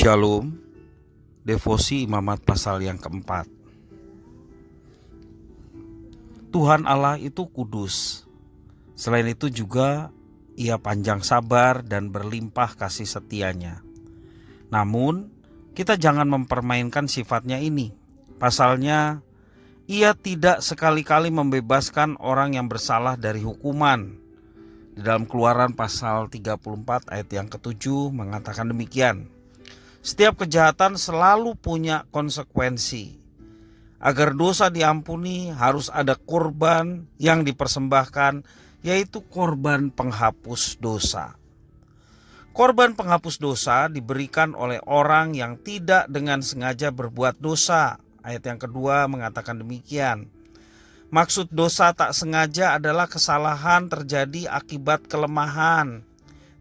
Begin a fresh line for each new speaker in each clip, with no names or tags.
Shalom, devosi imamat pasal yang keempat. Tuhan Allah itu kudus. Selain itu juga Ia panjang sabar dan berlimpah kasih setianya. Namun kita jangan mempermainkan sifatnya ini. Pasalnya, Ia tidak sekali-kali membebaskan orang yang bersalah dari hukuman. Di dalam Keluaran pasal 34 ayat yang ke-7 mengatakan demikian. Setiap kejahatan selalu punya konsekuensi. Agar dosa diampuni harus ada korban yang dipersembahkan, yaitu korban penghapus dosa. Korban penghapus dosa diberikan oleh orang yang tidak dengan sengaja berbuat dosa. Ayat yang kedua mengatakan demikian. Maksud dosa tak sengaja adalah kesalahan terjadi akibat kelemahan.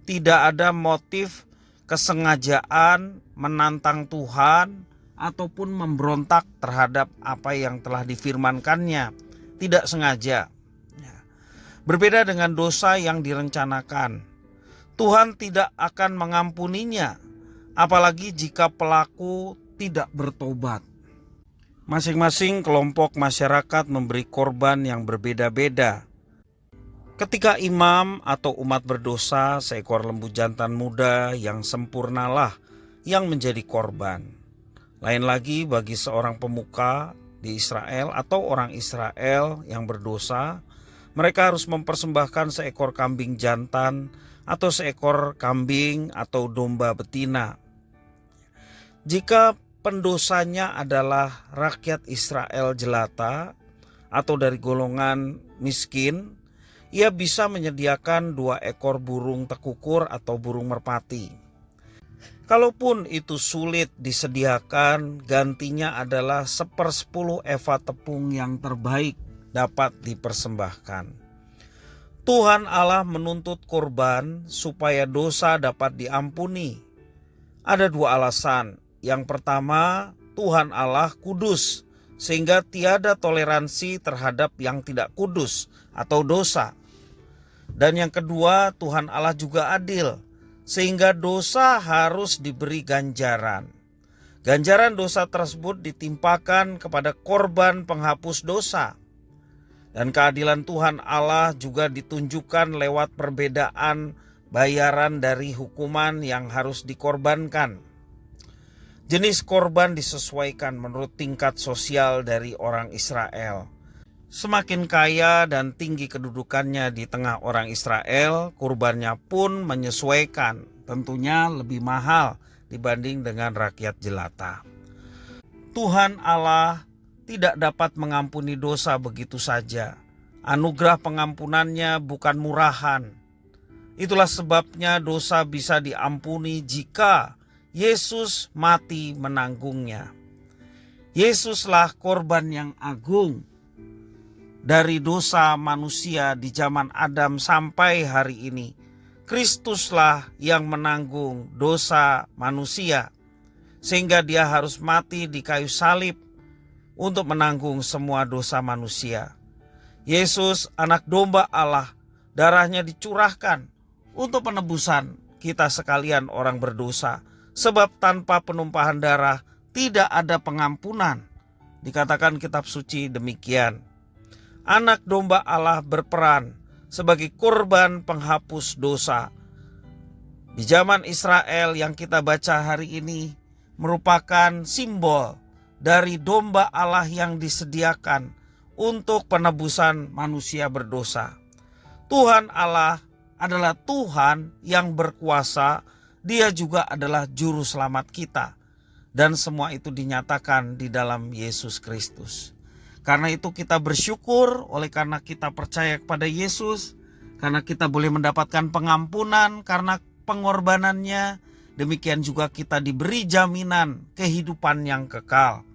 Tidak ada motif kesengajaan menantang Tuhan ataupun memberontak terhadap apa yang telah difirmankannya. Tidak sengaja. Berbeda dengan dosa yang direncanakan. Tuhan tidak akan mengampuninya, apalagi jika pelaku tidak bertobat. Masing-masing kelompok masyarakat memberi korban yang berbeda-beda. Ketika imam atau umat berdosa, seekor lembu jantan muda yang sempurnalah yang menjadi korban. Lain lagi bagi seorang pemuka di Israel atau orang Israel yang berdosa, mereka harus mempersembahkan seekor kambing jantan atau seekor kambing atau domba betina. Jika pendosanya adalah rakyat Israel jelata atau dari golongan miskin, ia bisa menyediakan 2 ekor burung tekukur atau burung merpati. Kalaupun itu sulit disediakan, gantinya adalah 1/10 eva tepung yang terbaik dapat dipersembahkan. Tuhan Allah menuntut korban supaya dosa dapat diampuni. Ada 2 alasan. Yang pertama, Tuhan Allah kudus, sehingga tiada toleransi terhadap yang tidak kudus atau dosa. Dan yang kedua, Tuhan Allah juga adil, sehingga dosa harus diberi ganjaran. Ganjaran dosa tersebut ditimpakan kepada korban penghapus dosa. Dan keadilan Tuhan Allah juga ditunjukkan lewat perbedaan bayaran dari hukuman yang harus dikorbankan. Jenis korban disesuaikan menurut tingkat sosial dari orang Israel. Semakin kaya dan tinggi kedudukannya di tengah orang Israel, kurbannya pun menyesuaikan, tentunya lebih mahal dibanding dengan rakyat jelata. Tuhan Allah tidak dapat mengampuni dosa begitu saja. Anugerah pengampunannya bukan murahan. Itulah sebabnya dosa bisa diampuni jika Yesus mati menanggungnya. Yesuslah korban yang agung dari dosa manusia di zaman Adam sampai hari ini. Kristuslah yang menanggung dosa manusia, sehingga Dia harus mati di kayu salib untuk menanggung semua dosa manusia. Yesus, anak domba Allah, darahnya dicurahkan untuk penebusan kita sekalian orang berdosa. Sebab tanpa penumpahan darah tidak ada pengampunan. Dikatakan kitab suci demikian. Anak domba Allah berperan sebagai korban penghapus dosa. Di zaman Israel yang kita baca hari ini merupakan simbol dari domba Allah yang disediakan untuk penebusan manusia berdosa. Tuhan Allah adalah Tuhan yang berkuasa. Dia juga adalah juru selamat kita. Dan semua itu dinyatakan di dalam Yesus Kristus. Karena itu kita bersyukur oleh karena kita percaya kepada Yesus. Karena kita boleh mendapatkan pengampunan karena pengorbanannya. Demikian juga kita diberi jaminan kehidupan yang kekal.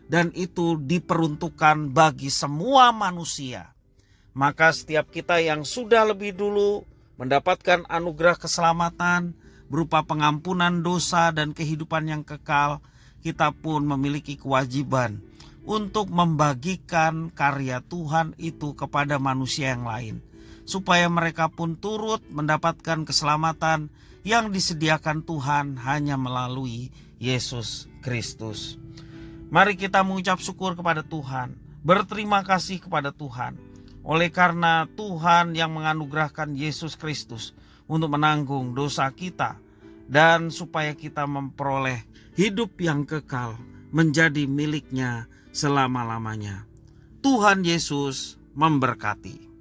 Dan itu diperuntukkan bagi semua manusia. Maka setiap kita yang sudah lebih dulu mendapatkan anugerah keselamatan berupa pengampunan dosa dan kehidupan yang kekal, kita pun memiliki kewajiban untuk membagikan karya Tuhan itu kepada manusia yang lain, supaya mereka pun turut mendapatkan keselamatan yang disediakan Tuhan hanya melalui Yesus Kristus. Mari kita mengucap syukur kepada Tuhan, berterima kasih kepada Tuhan, oleh karena Tuhan yang menganugerahkan Yesus Kristus untuk menanggung dosa kita, dan supaya kita memperoleh hidup yang kekal menjadi miliknya selama-lamanya. Tuhan Yesus memberkati.